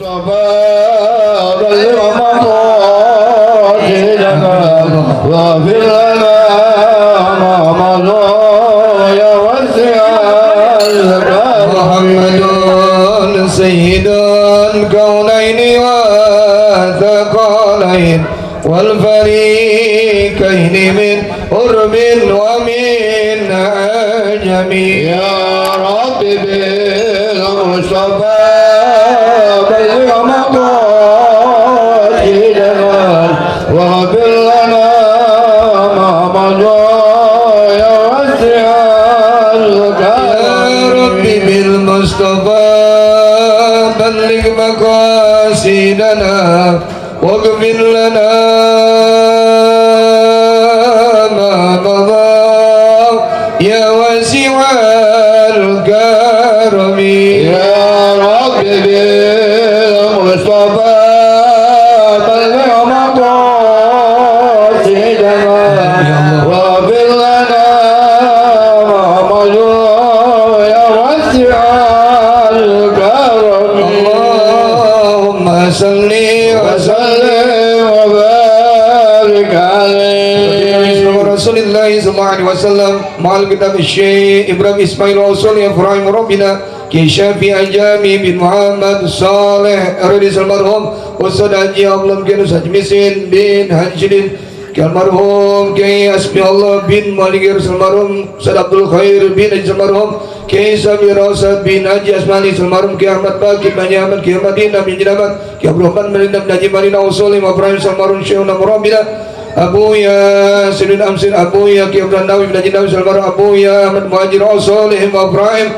المصطفى بلغ مقاصدنا واغفر لنا ما مضى يا واسع الكرم. محمد سيد الكونين والثقلين والفريقين من قرب ومن عجم. يا رب بالمصطفى بلغ مقاصدنا واغفر لنا ما مضى يا واسع الكرم. يا رب بالمصطفى بلغ مقاصدنا واغفر لنا ما مضى يا واسع الكرم. يا رب بالمصطفى بلغ مقاصدنا واغفر لنا ما مضى يا واسع الكرم. اللهم صل وسلم وبارك عليه رسول الله صلى الله عليه وسلم مع الكتاب الشيخ إبراهيم إسماعيل رسول إبراهيم ربنا كي شافي أجامي بن محمد صالح رئيس المرحوم وصد حجي أبلم كنوس حجمسين بن حجرين كالمرحوم كي أسمي الله بن مالك رئيس المرحوم صد عبد الخير بن حجي المرحوم كي سامي راسد بن حجي أسماني المرحوم كي أحمد باقي بن أحمد كي مدينة بن جنابات كي أبو رحمن مدينة بن حجي مدينة وصول إبراهيم المرحوم شيخنا مرابنا أبويا سيدنا أمسين أبويا كي أبو الناوي بن حجي ناوي المرحوم أبويا أحمد مهاجر وصول إبراهيم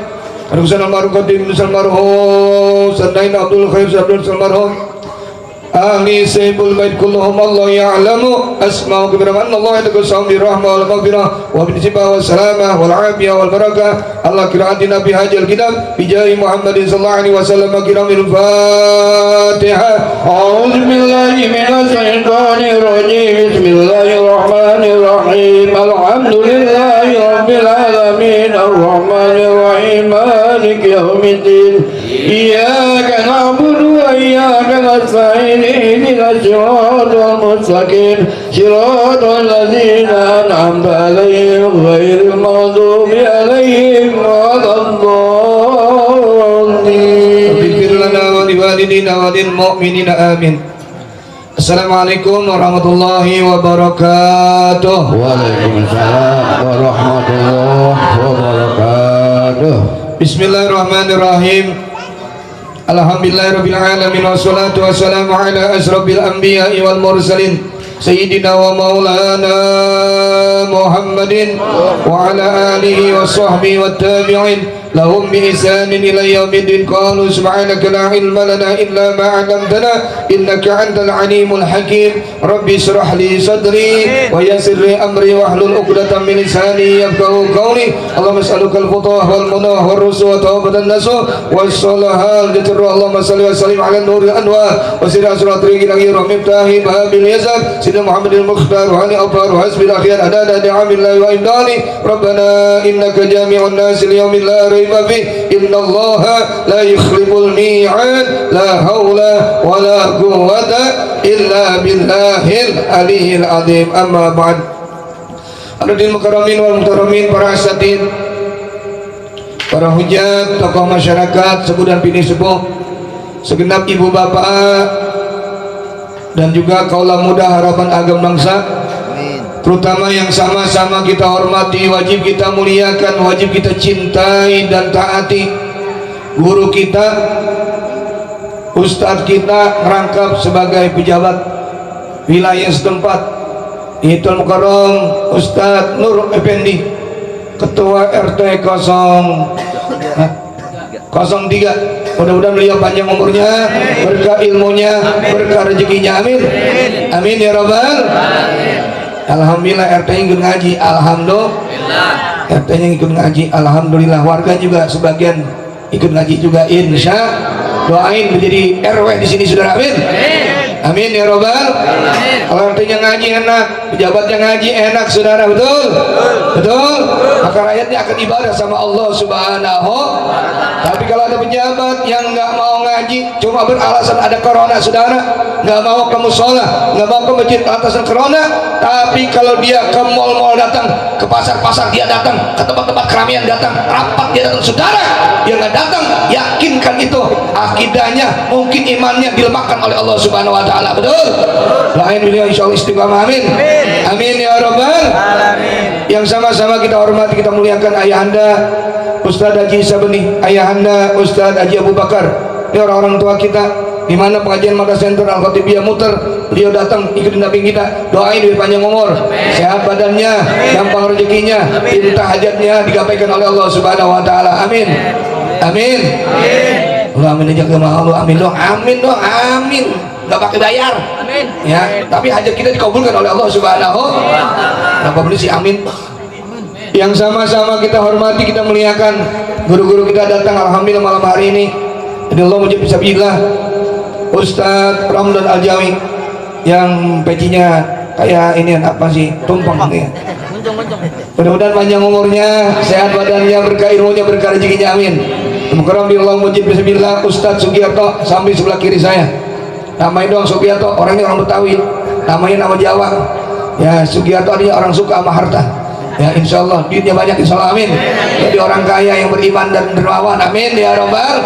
Anusan almarhum Qadim almarhum Sadain Abdul Khair Abdul almarhum ahli sayyidul bait kulluhum Allah ya'lamu asma'u kibiraman Allah yatakusam bi rahmah wal maghfirah wa bin sibah wa salamah wal afiyah wal barakah Allah kiraatina bi hajal kitab bi jahi Muhammadin sallallahu alaihi wasallam kiramil Fatihah. A'udzu billahi minasy syaithanir rajim. Bismillahirrahmanir rahim. Alhamdulillahi rabbil alamin arrahmanir rahim maliki yaumiddin. Iyyaka na'budu wa iyyaka nasta'in. اهدنا الصراط المستقيم صراط الذين أنعمت عليهم غير المغضوب عليهم ولا الضالين. اغفر لنا ولوالدينا وللمؤمنين آمين. Assalamualaikum warahmatullahi wabarakatuh. Waalaikumsalam warahmatullahi wabarakatuh. Bismillahirrahmanirrahim. Alhamdulillahirabbil alamin wassalatu wassalamu ala asrofil anbiya'i wal mursalin sayyidina wa maulana Muhammadin wa ala alihi wa sahbihi wa tabi'in lahum bi ihsanin ila yaumiddin. Qalu subhanaka la ilma lana illa ma 'allamtana innaka antal alimul hakim. Rabbi shrah li sadri wa yassir li amri wahlul 'uqdatam min lisani yafqahu qawli. Allahumma as'aluka al-futuh wal munah war rusul wa tawbatan nasuh was salahal jatru. Allahumma salli wa sallim ala nuril anwar wa sirra suratul ghayr wa miftahi babil yazab sayyidina Muhammadil mukhtar wa ali afar wa hasbil akhyar adada ni'amillahi wa imdani. Rabbana innaka jami'un nas li yawmin la rayba fi innallaha la yukhliful mi'ad la haula wa la quwwata illa billahil aliyyil azim. Amma ba'd. Hadirin mukarramin wal muhtaramin, para asatid, para hujat, tokoh masyarakat, sepuh dan bini sepuh, segenap ibu bapak dan juga kaula muda harapan agama bangsa, terutama yang sama-sama kita hormati, wajib kita muliakan, wajib kita cintai dan taati guru kita, ustadz kita merangkap sebagai pejabat wilayah setempat, yaitu Al-Mukarram Ustadz Nur Effendi, Ketua RT 03. Mudah-mudahan beliau panjang umurnya, berkah ilmunya, berkah rezekinya, amin amin ya rabbal alamin. Alhamdulillah RT-nya ikut ngaji, alhamdulillah RT-nya ikut ngaji, alhamdulillah. Warga juga sebagian ikut ngaji juga, insya. Doain menjadi RW di sini saudara, amin amin ya rabbal alamin. Kalau RT-nya ngaji enak, pejabatnya ngaji enak saudara, betul betul. Maka rakyatnya akan ibadah sama Allah subhanahu. Tapi kalau ada pejabat yang nggak mau ngaji, ngaji, cuma beralasan ada corona, saudara, nggak mau ke musola, nggak mau ke masjid alasan corona. Tapi kalau dia ke mal-mal datang, ke pasar-pasar dia datang, ke tempat-tempat keramaian datang, rapat dia datang, saudara, dia nggak datang, yakinkan itu akidahnya, mungkin imannya dilemahkan oleh Allah Subhanahu Wa Taala. Betul? Lain beliau insya Allah istiqamah. Amin. Amin ya Rabbal Alamin. Yang sama-sama kita hormati, kita muliakan ayahanda Ustadz Haji Sabeni, ayahanda Ustadz Haji Abu Bakar. Ini orang-orang tua kita, di mana pengajian Mata Center Al-Khatibiyah muter, beliau datang ikutin damping kita. Doain lebih panjang umur, sehat badannya, gampang rezekinya, minta hajatnya digapaikan oleh Allah Subhanahu Wa Taala. Amin. Amin. Allah amin aja ke Allah. Amin dong. Amin dong. Amin. Nggak pakai bayar. Amin. Ya, tapi hajat kita dikabulkan oleh Allah Subhanahu. Kenapa boleh sih amin? Yang sama-sama kita hormati, kita muliakan guru-guru kita datang alhamdulillah malam hari ini. Jadi Allah mujib fisabilillah Ustadz Ramdan Aljawi yang pecinya kayak ini apa sih, tumpeng ya. Mudah-mudahan panjang umurnya, sehat badannya, berkah ilmunya, berkah rezekinya, amin. Mukarram bi Allah mujib fisabilillah Ustadz Sugiarto sambil sebelah kiri saya. Namanya doang Sugiarto, orangnya orang Betawi, namanya nama Jawa. Ya Sugiarto dia orang suka sama harta. Ya insya Allah duitnya banyak, insya Allah, amin. Jadi orang kaya yang beriman dan dermawan, amin ya Rabbal.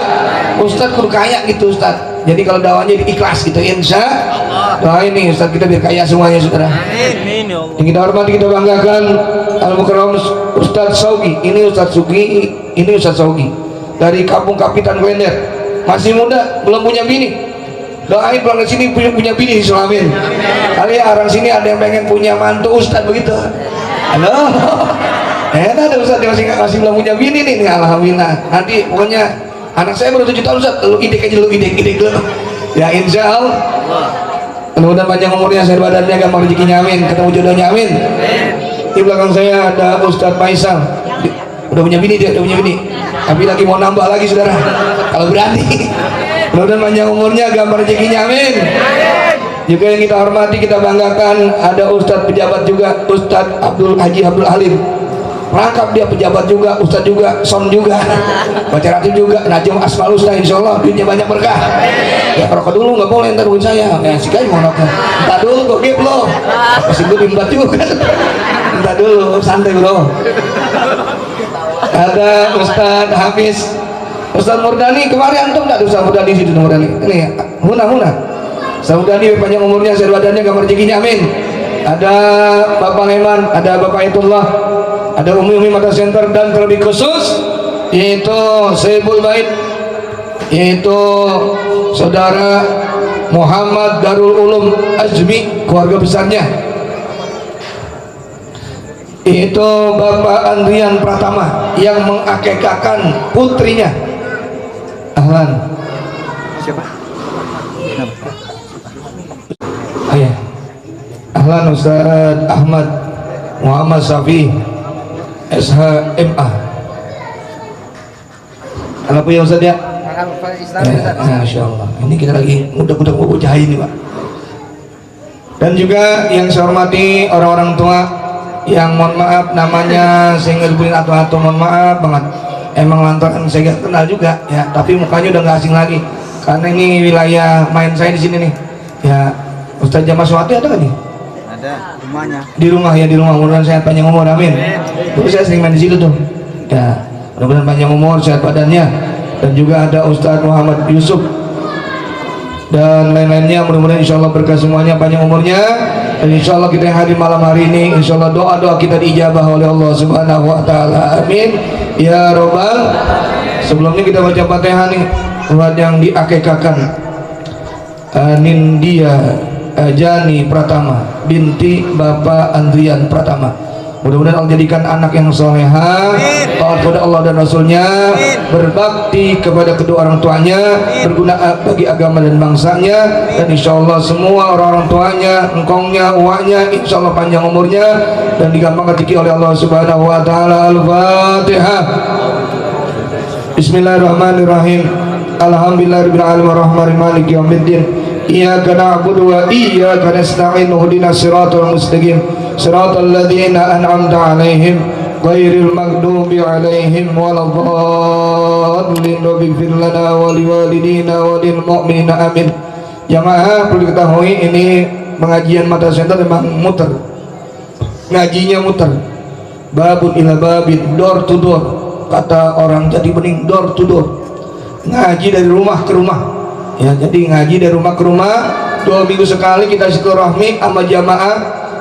Ustadz kudu kaya gitu Ustadz, jadi kalau dakwahnya ikhlas gitu, insya Allah. Doa ini Ustadz kita biar kaya semuanya, saudara. Amin. Yang kita hormati, kita banggakan Al-Mukarram Ustadz Saugi. Ini Ustadz Sugi, ini Ustadz Saugi dari Kampung Kapitan Klender, masih muda, belum punya bini. Doain pulang ke sini punya bini, insya Allah, amin. Kali ya orang sini ada yang pengen punya mantu Ustadz begitu. Halo, ada Ustadz yang masih belum punya bini nih, alhamdulillah. Nanti pokoknya anak saya baru 7 tahun Ustadz, lu idek aja, lu idek dulu. Ya insya Allah. Mudah-mudahan panjang umurnya, sehat badannya, gampang rezekinya, amin. Ketemu jodohnya, amin. Di belakang saya ada Ustadz Faisal. Udah punya bini dia, udah punya bini. Tapi lagi mau nambah lagi, saudara. Kalau berani. Mudah-mudahan panjang umurnya, gampang rezekinya, amin. Juga yang kita hormati, kita banggakan ada Ustadz pejabat juga, Ustadz Haji Abdul Halim. Rangkap dia pejabat juga, Ustadz juga, Som juga, baca ratib juga, Najm Asmaul Husna, insya Allah duitnya banyak berkah. Ya rokok dulu nggak boleh, ntar duit saya. Ya sih mau rokok. Ntar dulu kok gip lo. Pasti gue dimbat juga. Ntar dulu, santai bro. Ada Ustadz Hafiz, Ustadz Murdani. Kemarin antum nggak ada Ustadz Murdani situ, Murdani. Ini ya, Muna. Saudari panjang umurnya, sehat badannya, gampang rezekinya, amin. Ada Bapak Leman, ada Bapak Aitullah, ada Umi Mata Center, dan terlebih khusus yaitu Sayyidul Bait, yaitu saudara Muhammad Darul Ulum Azmi, keluarga besarnya, yaitu Bapak Andrian Pratama yang mengakekahkan putrinya. Ahlan. Siapa? Ayah. Ahlan Ustaz Ahmad Muhammad Safi SHMA. Apa ya Ustaz ya? Masya Allah. Ini kita lagi mudah-mudahan mau jahil ini Pak. Dan juga yang saya hormati orang-orang tua yang mohon maaf namanya saya ngebuin atau mohon maaf banget. Emang lantaran saya gak kenal juga ya, tapi mukanya udah gak asing lagi karena ini wilayah main saya di sini nih. Ya Ustaz Jamal Suwati ada kan nih? Ada, rumahnya. Di rumah ya, di rumah. Mudah-mudahan sehat panjang umur, amin. Dulu saya sering main di situ tuh. Ya, mudah-mudahan panjang umur, sehat badannya. Dan juga ada Ustaz Muhammad Yusuf dan lain-lainnya. Mudah-mudahan insya Allah berkah semuanya, panjang umurnya. Dan insya Allah kita yang hadir malam hari ini, insya Allah doa-doa kita diijabah oleh Allah Subhanahu Wa Taala, amin. Ya Robbal. Sebelumnya kita baca Fatihah nih buat yang diakekahkan. Nindya Jani Pratama binti Bapak Andrian Pratama. Mudah-mudahan Allah jadikan anak yang soleha, taat kepada Allah dan Rasulnya, berbakti kepada kedua orang tuanya, berguna bagi agama dan bangsanya, dan insya Allah semua orang-orang tuanya, engkongnya, uaknya, insya Allah panjang umurnya dan digampang rezeki oleh Allah Subhanahu Wa Taala. Al-Fatihah. Bismillahirrahmanirrahim. Alhamdulillahirabbil alamin arrahmanir maliki yaumiddin. Iyyaka na'budu wa iyyaka nasta'in ihdinas siratal mustaqim siratal ladzina an'amta 'alaihim ghairil maghdubi alaihim waladdallin. Waghfir lana wa liwalidina wa lil mu'minina amin. Jamaah perlu diketahui ini pengajian Mata Center memang muter, ngajinya muter, babun ila babin, door to door, kata orang Jati Bening, door to door, ngaji dari rumah ke rumah ya. Jadi ngaji dari rumah ke rumah, 2 minggu sekali kita silaturahmi sama jamaah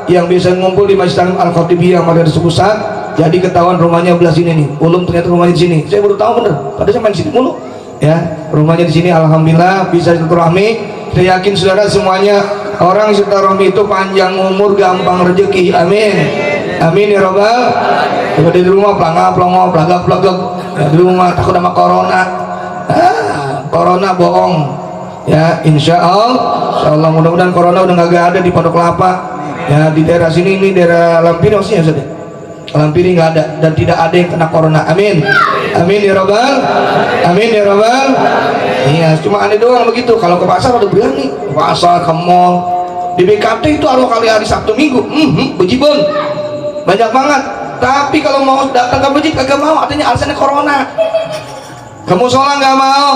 yang biasa ngumpul di Masjid Al-Khatibiyah yang ada di pusat. Jadi ketahuan rumahnya belah sini nih, ulum ternyata rumahnya di sini, saya baru tahu bener, padahal saya main sini mulu ya. Rumahnya di sini, alhamdulillah bisa silaturahmi. Saya yakin saudara semuanya orang silaturahmi itu panjang umur, gampang rezeki, amin amin ya robbal. Coba di rumah pelangap-pelongok, pelagap-pelagap ya, di rumah takut sama corona. Corona bohong ya, insya Allah mudah-mudahan corona udah nggak ada di Pondok Kelapa ya. Di daerah sini, ini daerah Lampiri maksudnya saudara, Lampiri nggak ada dan tidak ada yang kena corona, amin amin ya robbal, amin ya robbal. Iya, cuma aneh doang begitu. Kalau ke pasar udah berani, ke pasar, ke mall, di BKT itu kali hari Sabtu Minggu, bejibun banyak banget. Tapi kalau mau datang ke masjid kagak mau, artinya alasannya corona. Ke musola nggak mau,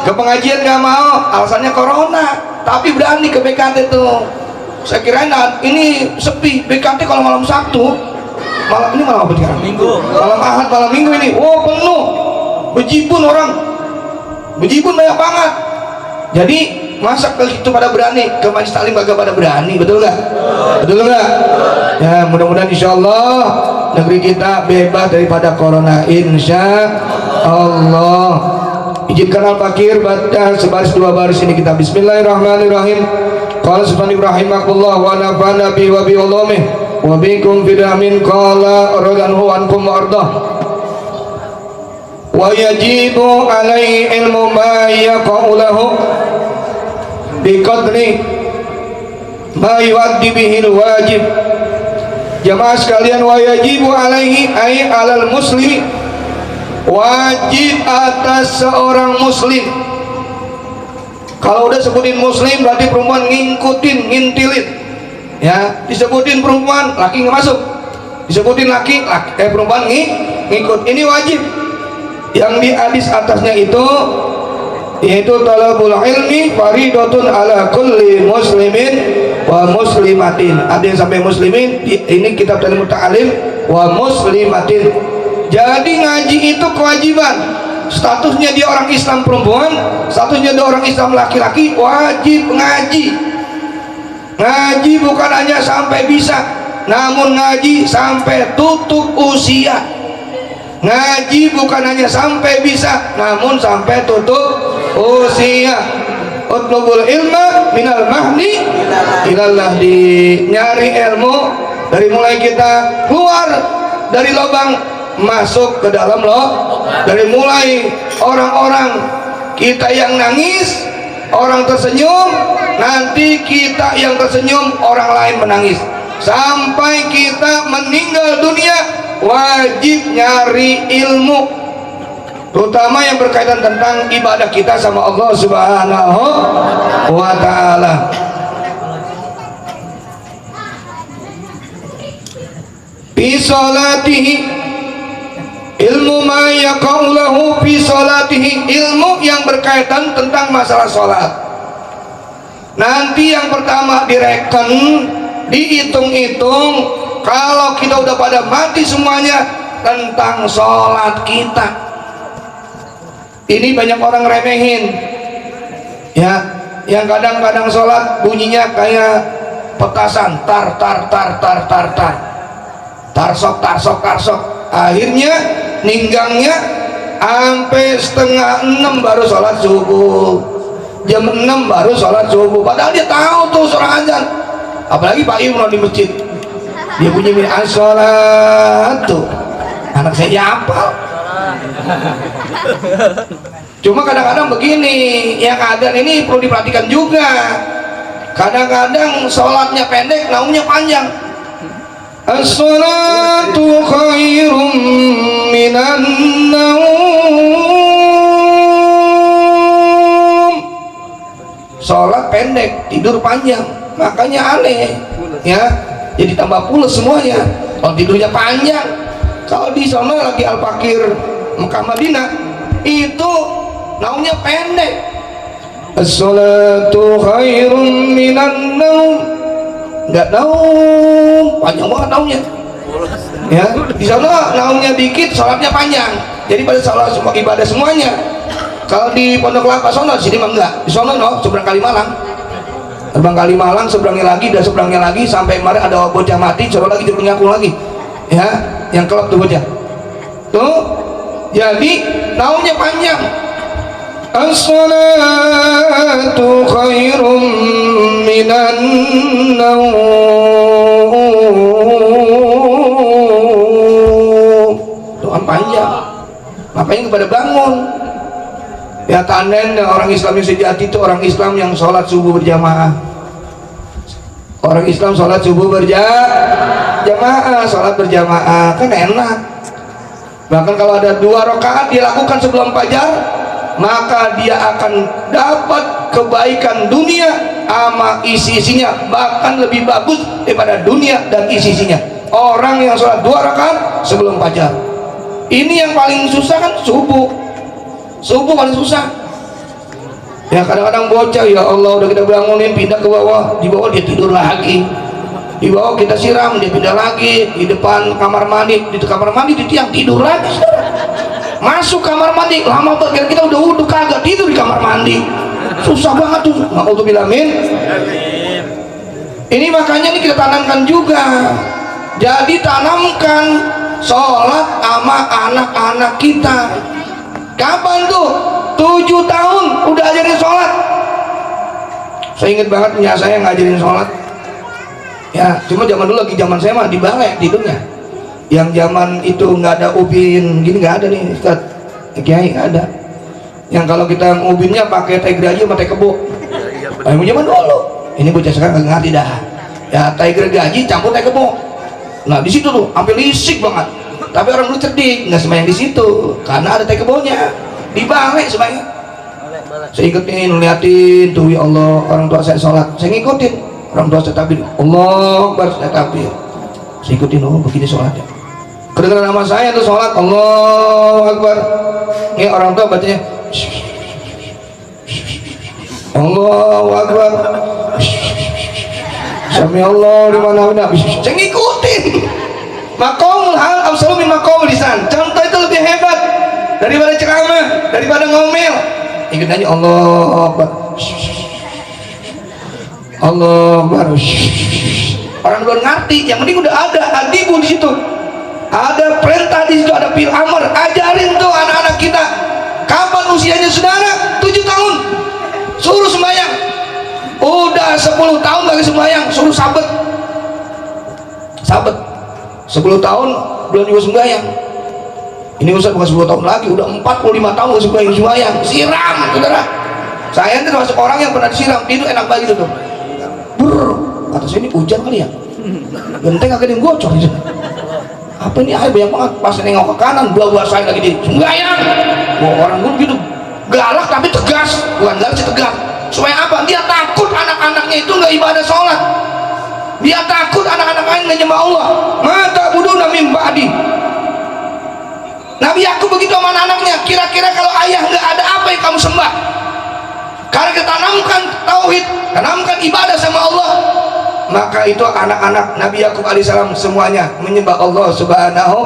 ke pengajian nggak mau, alasannya corona. Tapi berani ke BKT tuh. Saya kira ini sepi BKT kalau malam Sabtu, malam ini malam apa sekarang? Minggu. Malam Ahad, malam Minggu ini, oh penuh, bejibun orang. Bejibun banyak banget. Jadi masa kalau itu pada berani, ke Majelis Taklim kagak pada berani, betul nggak? Betul nggak? Ya mudah-mudahan insya Allah negeri kita bebas daripada corona, insya Allah. Izinkan al-fakir baca sebaris 2 baris ini kita. Bismillahirrahmanirrahim. Qala subhanahu rahimakumullah wa nafa'ana bi wa bi ulumih wa bikum fil amin. Qala radhiyallahu ankum wa ardah. Wa yajibu alaihi ilmu ma yaqa'u lahu biqadri ma yuaddi bihi wajib. Jamaah sekalian, wa yajibu alaihi ay alal muslimi, wajib atas seorang muslim. Kalau udah sebutin muslim berarti perempuan ngikutin, ngintilin ya. Disebutin perempuan, laki nggak masuk. Disebutin laki, perempuan ngikut. Ini wajib. Yang di hadis atasnya itu yaitu talabul ilmi faridatun ala kulli muslimin wa muslimatin. Ada yang sampai muslimin, ini kitab Talmud Ta'alim wa muslimatin. Jadi ngaji itu kewajiban. Statusnya dia orang Islam perempuan, statusnya dia orang Islam laki-laki, wajib ngaji. Ngaji bukan hanya sampai bisa, namun ngaji sampai tutup usia. Ngaji bukan hanya sampai bisa, namun sampai tutup usia. Utlubul ilma minal mahdi ilal lahdi. Nyari ilmu dari mulai kita keluar dari lubang masuk ke dalam loh. Dari mulai orang-orang kita yang nangis, orang tersenyum, nanti kita yang tersenyum, orang lain menangis, sampai kita meninggal dunia. Wajib nyari ilmu, terutama yang berkaitan tentang ibadah kita sama Allah Subhanahu wa ta'ala. Fi salatihi, ilmu ma yaqa'u lahu fi salatihi, ilmu yang berkaitan tentang masalah sholat. Nanti yang pertama direken, dihitung-hitung, kalau kita udah pada mati semuanya, tentang sholat kita. Ini banyak orang remehin ya, yang kadang-kadang sholat bunyinya kayak petasan, tar tar tar tar tar tar, tarsok tarsok tarsok. Akhirnya ninggangnya sampai 5:30 baru sholat subuh, jam 6 baru sholat subuh, padahal dia tahu tuh surah azan. Apalagi Pak Imron di masjid, dia punya min as-sholat tuh, anak saya hafal. Cuma kadang-kadang begini, yang adzan ini perlu diperhatikan juga. Kadang-kadang sholatnya pendek, naumnya panjang. As-sholatu khairum minan naum. Sholat pendek, tidur panjang, makanya aneh ya. Jadi tambah pules semuanya. Kalau tidurnya panjang, Kalau di sana lagi Al-Fakir Mekah Madinah itu naumnya pendek. As-salatu khairun minan naum. Enggak naum, panjang banget naumnya. Ya, di sana naumnya dikit, salatnya panjang. Jadi pada salat semua ibadah semuanya. Kalau di Pondok Kelapa sana, di sini mah enggak. Di sana no, seberang Kalimalang. Terbang Kalimalang, seberangnya lagi dan seberangnya lagi sampai kemarin ada bocah mati, coba lagi dia nyakul lagi. Ya, yang kelap tuh bocah. Tuh, jadi naumnya panjang. As-salatu khairum minan naum. Doa panjang. Makanya kepada bangun. Ya tanden orang Islam yang sejati itu orang Islam yang sholat subuh berjamaah. Orang Islam sholat subuh berjamaah, sholat berjamaah kan enak. Bahkan kalau ada 2 rakaat dia lakukan sebelum fajar, maka dia akan dapat kebaikan dunia sama isi-isinya, bahkan lebih bagus daripada dunia dan isi-isinya. Orang yang sholat 2 rakaat sebelum fajar. Ini yang paling susah kan subuh. Subuh paling susah. Ya kadang-kadang bocah, ya Allah udah kita bangunin pindah ke bawah, di bawah dia tidur lagi. Di bawah kita siram dia pindah lagi, di depan kamar mandi, di kamar mandi di tiang tidur lagi. Masuk kamar mandi lama banget, kita udah wudhu kagak tidur di kamar mandi. Susah banget tuh. Ma'udzubillah min. Ini makanya ini kita tanamkan juga. Jadi tanamkan sholat sama anak-anak kita. Kapan tuh? 7 tahun udah ajarin sholat. Saya ingat banget punya saya ngajarin sholat. Ya, cuma zaman dulu lagi zaman saya mah di balai tidurnya. Yang zaman itu nggak ada ubin gini, nggak ada nih Ustaz Kiai, nggak ada. Yang kalau kita ubinnya pakai teh gergaji sama teh kebo. Yang zaman dulu. Ini bocah sekarang nggak ngerti dah. Ya teh gergaji campur teh kebo. Nah di situ tuh hampir lisik banget. Tapi orang dulu cerdik, nggak sembahyang di situ karena ada teh kebonya. Di balai sembahyang. Saya ikutin, ngeliatin tuh, ya Allah orang tua saya sholat, saya ngikutin orang tua saya takbir, Allah Akbar, saya takbir, saya ikutin, oh begini sholatnya. Kedengaran nama saya tuh sholat, Allah Akbar. Ini orang tua bacanya Allah Akbar, Sami Allah dimana mana, saya ngikutin. Maqamul hal absolu min maqamul lisan. Contoh itu lebih hebat daripada ceramah, daripada ngomel. Ikut aja Allah Akbar, Allah Akbar. Orang belum ngerti, yang penting udah ada adibu di situ, ada perintah di situ, ada fil amr. Ajarin tuh anak-anak kita. Kapan usianya saudara? 7 tahun suruh sembahyang. Udah 10 tahun lagi sembahyang, suruh sabet. 10 tahun belum juga sembahyang. Ini Ustaz bukan 10 tahun lagi, udah 45 tahun sembahyang. Siram, saudara. Saya itu termasuk orang yang pernah disiram, tidur enak banget gitu tuh. Brr, kata saya ini hujan kali ya. Genteng agak yang gocor gitu. Apa ini air banyak banget. Pas nengok ke kanan, buah-buah saya lagi di sembahyang. Wah, orang dulu gitu galak tapi tegas, bukan galak sih tegas. Supaya apa? Dia takut anak-anaknya itu nggak ibadah sholat. Dia takut anak-anak lain nggak nyembah Allah. Mata buduna min ba'di. Nabi Yakub begitu sama anak-anaknya. Kira-kira kalau ayah nggak ada, apa yang kamu sembah? Karena kita tanamkan tauhid, tanamkan ibadah sama Allah, maka itu anak-anak Nabi Yakub alaihissalam semuanya menyembah Allah subhanahu.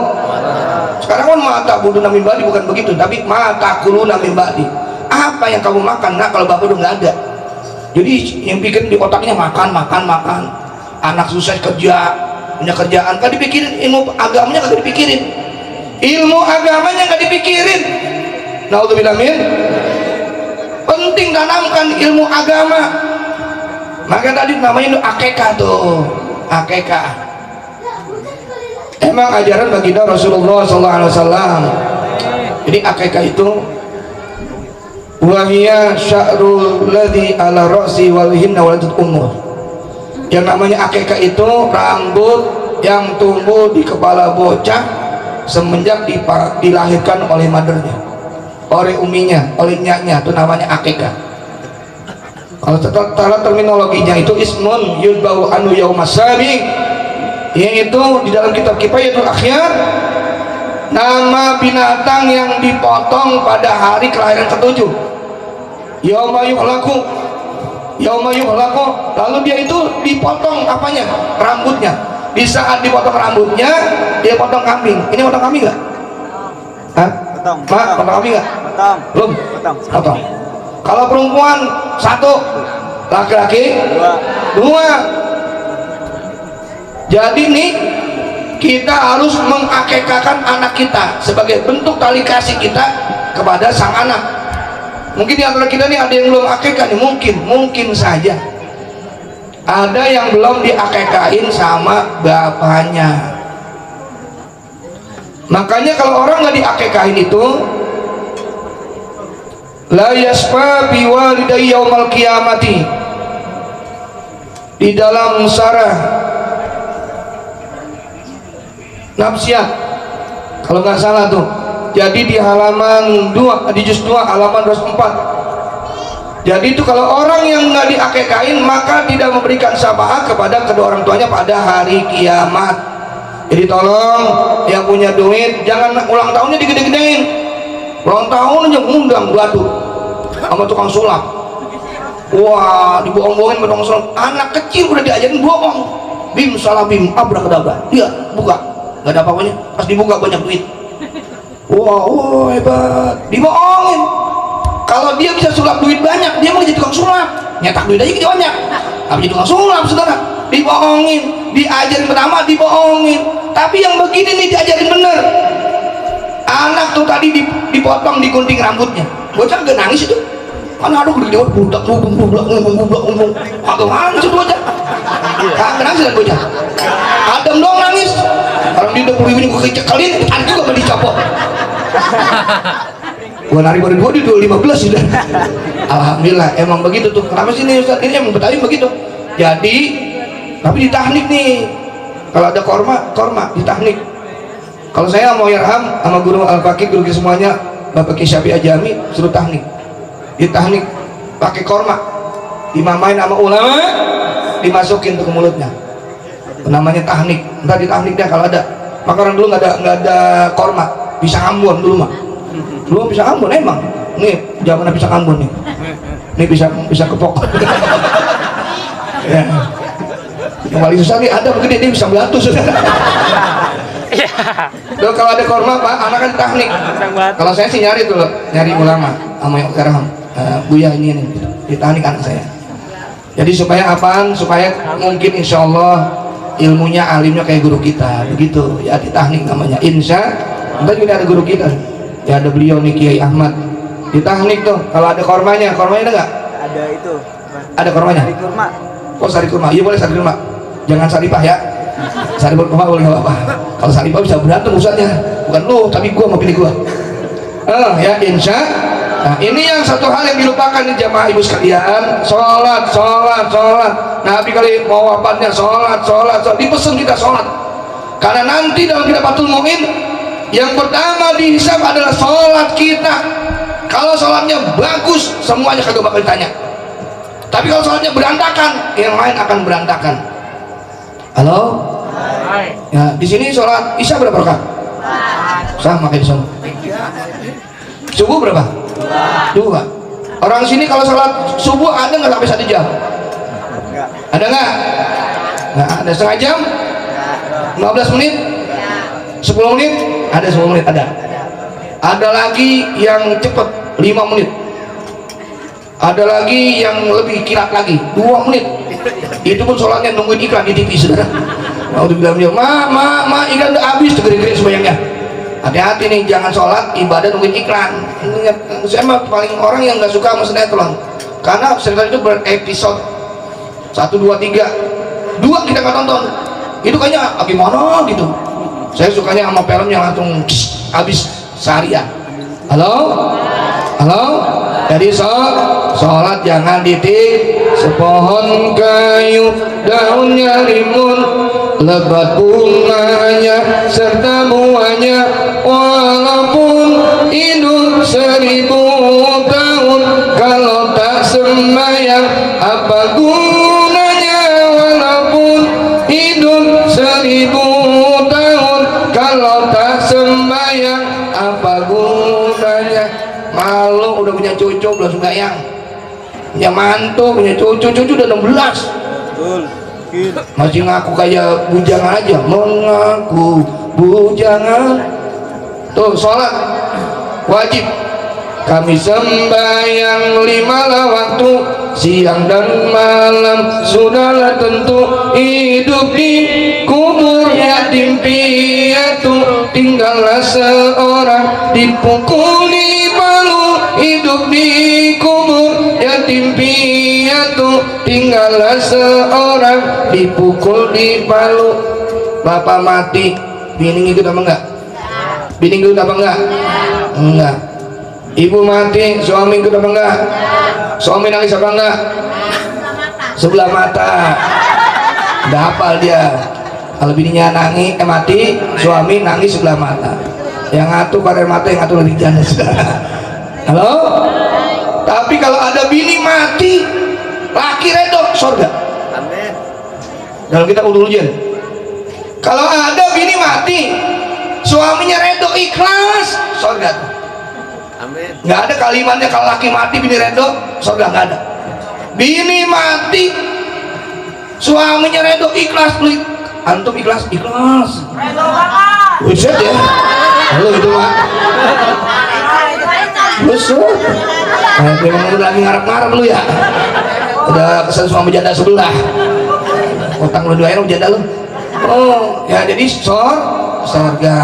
Sekarang kan mata buduna min ba'di bukan begitu, tapi mata kuluna min ba'di. Apa yang kamu makan? Nah kalau bapak udah nggak ada, jadi yang bikin di otaknya makan. Anak susah kerja, punya kerjaan, gak dipikirin, ilmu agamanya gak dipikirin, ilmu agamanya gak dipikirin. Naudzubillah min. Penting tanamkan ilmu agama. Maka tadi namanya itu akekah tuh, akekah. Emang ajaran baginda Rasulullah SAW. Jadi akekah itu wahiyya sya'rul ladzi ala ra'si wal hinna waladat umur. Yang namanya akekah itu rambut yang tumbuh di kepala bocah semenjak dilahirkan oleh mothernya, oleh uminya, oleh nyaknya, itu namanya akekah. Kalau secara terminologinya itu ismun yudbau anu yaumas sabi, yaitu di dalam kitab Kifayatul Akhyar nama binatang yang dipotong pada hari kelahiran ketujuh. Yauma yuhlaku, lalu dia itu dipotong apanya? Rambutnya. Di saat dipotong rambutnya, dia potong kambing. Ini potong kambing nggak? Hah? Potong kambing nggak? Belum. Potong. Kalau perempuan satu, laki-laki dua. Jadi nih kita harus mengakekahkan anak kita sebagai bentuk tali kasih kita kepada sang anak. Mungkin di antara kita nih ada yang belum akekah nih, mungkin saja ada yang belum diakekahin sama bapaknya. Makanya kalau orang nggak diakekahin itu, la yasfa biwalidayhi yaumal qiyamati, di dalam syarah Nafsiyah kalau nggak salah tuh, jadi di halaman 2, di juz 2 halaman 204. Jadi itu kalau orang yang nggak diakekahin maka tidak memberikan syafaat kepada kedua orang tuanya pada hari kiamat. Jadi tolong yang punya duit jangan ulang tahunnya digede-gedein, ulang tahun aja ngundang batu sama tukang sulap. Wah, dibohong-bohongin sama tukang sulap. Anak kecil udah diajarin bohong, bim salah bim abrakadabra, dia buka nggak ada apa-apanya, pas dibuka banyak duit. Wow, hebat, dibohongin. Kalau dia bisa sulap duit banyak, dia mau jadi tukang sulap, nyetak duit aja gitu banyak, tapi jadi tukang sulap saudara. Dibohongin, diajarin pertama dibohongin, tapi yang begini nih diajarin bener. Anak tuh tadi dipotong, digunting rambutnya, bocah gak nangis itu, karena aduh gede budak agak nangis itu bocah, kagak nangis dan bocah. Adam doang nangis, orang dia udah pulih ini gue kecekelin, ada juga mau dicopot. Gua nari baru gua di 215 sudah. Alhamdulillah emang begitu tuh. Kenapa sih ini Ustaz? Ini emang Betawi begitu. Jadi tapi di teknik nih, kalau ada korma di teknik. Kalau saya mau yarham sama guru Al-Faqih, guru kita semuanya, Bapak Ki Syafi'i Ajami, suruh teknik. Di teknik pakai korma, dimamain sama ulama, dimasukin tuh ke mulutnya. Namanya teknik. Entar di tekniknya kalau ada. Maka orang dulu nggak ada korma, bisa Ambon dulu mah. Dulu bisa Ambon emang. Nih zaman bisa Ambon nih. Nih bisa kepok. Ya. Yang paling susah nih ada begini, dia bisa batu sudah. Tuh kalau ada korma pak, anak kan teknik. Kalau saya sih nyari tuh, nyari ulama sama yang sekarang Buya ini di teknik anak saya. Jadi supaya apaan? Supaya mungkin insya Allah ilmunya alimnya kayak guru kita begitu ya, di teknik namanya insya. Ntar juga ada guru kita ya, ada beliau nih Kiai Ahmad di teknik tuh. Kalau ada kormanya ada nggak? Ada itu, ada kormanya. Sari kurma. Oh sari kurma, iya boleh sari kurma, jangan saripah ya. Sari kurma boleh nggak apa-apa. Kalau saripah bisa berantem ustadznya, bukan lu tapi gua mau pilih gua. Ya insya. Nah ini yang satu hal yang dilupakan nih jamaah ibu sekalian, sholat. Nabi kali mau wafatnya sholat, dipesen kita sholat. Karena nanti dalam Kidapatul Mu'in yang pertama dihisab adalah sholat kita. Kalau sholatnya bagus, semuanya kagak bakal ditanya. Tapi kalau sholatnya berantakan, yang lain akan berantakan. Halo? Ya di sini sholat isya berapa rakaat? Sama kayak di sana. Subuh berapa? 2. Orang sini kalau sholat subuh ada nggak sampai 1 jam? Ada nggak? Nggak ada. Setengah jam? 15 menit? 10 menit? Ada 10 menit ada. Ada lagi yang cepat 5 menit. Ada lagi yang lebih kilat lagi 2 menit. Itu pun sholatnya nungguin iklan di TV saudara. Mau dibilang dia, ma iklan udah habis, segede-gede semuanya. Hati-hati nih, jangan sholat ibadah nungguin iklan. Saya mah paling orang yang nggak suka sama sinetron, karena sinetron itu berepisode 1, 2, 3. 2 kita nggak tonton, itu kayaknya gimana gitu. Saya sukanya sama film yang langsung habis seharian. Halo? Jadi sholat jangan ditik. Sepohon kayu daunnya rimbun, lebat bunganya serta buahnya, walaupun hidup 1000 tahun, kalau tak sembahyang apa gunanya? Walaupun hidup 1000 tahun, kalau tak sembahyang apa gunanya? Malu udah punya cucu belum sembahyang, punya mantu, punya cucu udah 16. Masih ngaku kayak bujangan aja, mengaku bujangan. Tuh sholat wajib. Kami sembahyang 5 waktu, siang dan malam sudahlah tentu. Hidup di kubur yatim piatu, tinggallah seorang dipukul di palu. Hidup di kubur yatim piatu, tinggallah seorang dipukul di palu. Bapak mati, bini ikut apa enggak? Bini ikut apa enggak? Enggak. Ibu mati, suami ikut apa enggak? Suami nangis apa enggak? Sebelah mata. Udah hafal dia. Kalau bininya nangis, mati, suami nangis sebelah mata. Yang ngatu pada mata, yang ngatu lagi janda. Halo? Tapi kalau ada bini mati, laki redo, surga. Amin. Dalam kitab Ulul Jan. Kalau ada bini mati, suaminya redo, ikhlas, surga. Amin. Nggak ada kalimatnya kalau laki mati bini redo surga, nggak ada. Bini mati suaminya redo, ikhlas. Antum ikhlas? Ikhlas. Redo banget. Buset ya. Halo itu mah. Busuk. Memang udah lagi ngarep-ngarep lu ya. Udah kesan suami janda sebelah. Utang lu doain janda lu. Oh ya, jadi surga.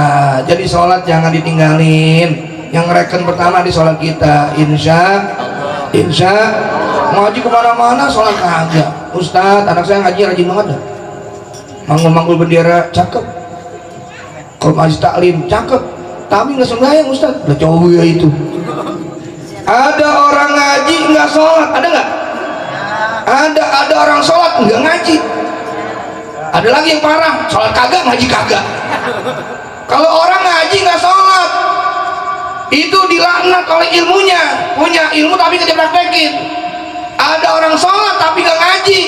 Jadi sholat jangan ditinggalin. Yang reken pertama di sholat kita, insya ngaji kemana-mana sholat kagak. Ustadz, anak saya ngaji rajin banget dah. Manggul-manggul bendera cakep, kalau masih taklim cakep, tapi nggak sembahyang Ustadz. Udah coba ya itu. Ada orang ngaji nggak sholat, ada nggak? Ada orang sholat nggak ngaji. Ada lagi yang parah, sholat kagak, ngaji kagak. Kalau orang ngaji nggak sholat, itu dilaknat oleh ilmunya. Punya ilmu tapi nggak dipraktekin. Ada orang sholat tapi nggak ngaji,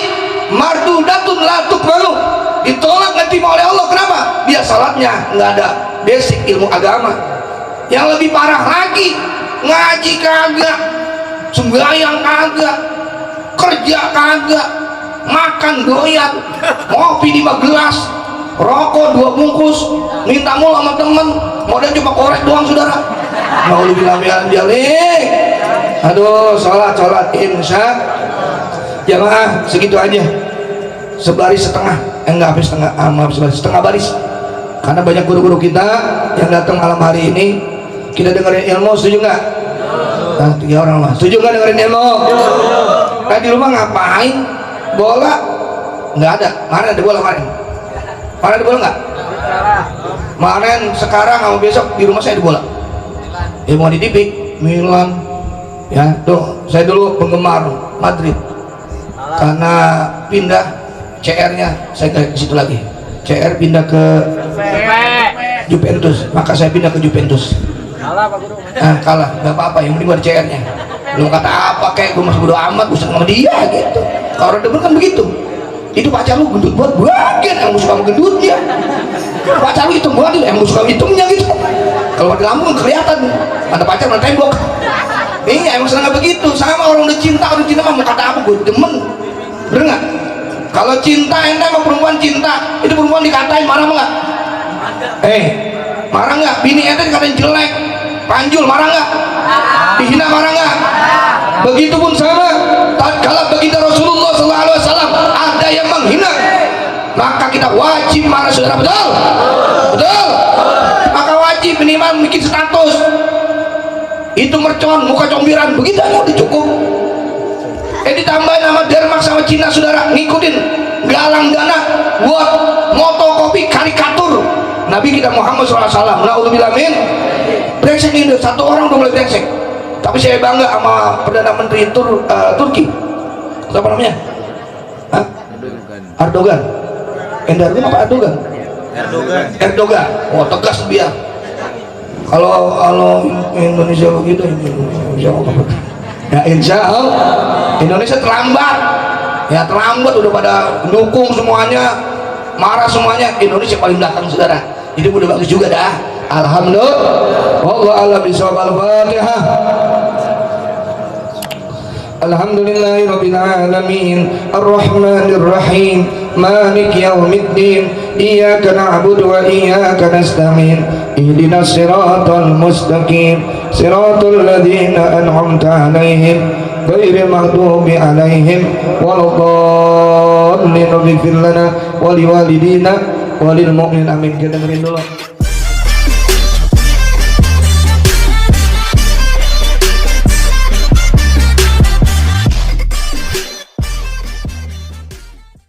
mardudatun la tuqbalu, ditolak nggak diterima oleh Allah. Kenapa? Dia sholatnya nggak ada basic ilmu agama. Yang lebih parah lagi, ngaji kagak, sembahyang kagak, kerja kagak, makan doyan, ngopi 5 gelas, rokok 2 bungkus, minta mulu sama temen, modal cuma korek doang saudara. Mau dibilang jalik. Aduh, sholat insya jamaah segitu aja, sebaris setengah, enggak habis setengah, maaf setengah baris. Karena banyak guru-guru kita yang datang malam hari ini, kita dengerin ilmu, setuju nggak? Nah, 3 orang lah, setuju nggak dengerin ilmu? Di rumah ngapain? Bola nggak ada. Mana ada bola kemarin? Mana ada bola nggak? Kemarin, sekarang sama besok di rumah saya ada bola. Ya mau di TV Milan ya. Tuh saya dulu penggemar Madrid, karena pindah CR-nya saya ke situ lagi. CR pindah ke Juventus, maka saya pindah ke Juventus. Kalah nggak apa-apa, yang penting ada CR-nya. Belum kata apa kayak gue masih bodo amat, gue sama dia gitu. Kalau orang demen kan begitu. Itu pacar lu gendut buat bagian, yang suka sama gendutnya. Pacar lu hitam buat, yang suka hitamnya gitu. Kalau di Lampung kelihatan ada pacar mana tembok. Iya, emang senang begitu. Sama orang udah cinta mah mau kata apa, gue demen. Bener nggak? Kalau cinta ente sama perempuan cinta, itu perempuan dikatain marah nggak? Marah nggak? Bini ente dikatain jelek, panjul, marah nggak? Dihina, marah nggak? Begitupun sama tatkala baginda Rasulullah SAW ada yang menghina, maka kita wajib marah saudara. Betul? Betul? Maka wajib minimal bikin status itu mercon, muka combiran, begitu aja udah cukup. Ditambahin sama Denmark sama Cina saudara, ngikutin galang dana buat motokopi karikatur Nabi kita Muhammad SAW. Na'udzubillah min. Brengsek ini, 1 orang udah mulai brengsek. Tapi saya bangga sama Perdana Menteri Turki. Siapa namanya? Hah? Erdogan. Erdogan apa Erdogan? Erdogan. Oh, tegas dia. Kalau Indonesia begitu, Indonesia apa? Ya insya Allah Indonesia terlambat. Ya terlambat, udah pada dukung semuanya, marah semuanya. Indonesia paling belakang saudara. Jadi udah bagus juga dah. Alhamdulillah. Wallahu a'lam bishawab. Al-Fatihah. Alhamdulillahi rabbil alamin arrahmanir rahim maliki yaumiddin iyyaka na'budu wa iyyaka nasta'in ihdinas siratal mustaqim siratal ladzina an'amta 'alaihim ghairil maghdubi 'alaihim waladdallin ighfir lana wa liwalidina walil mu'minin amin. Kita dengerin dulu.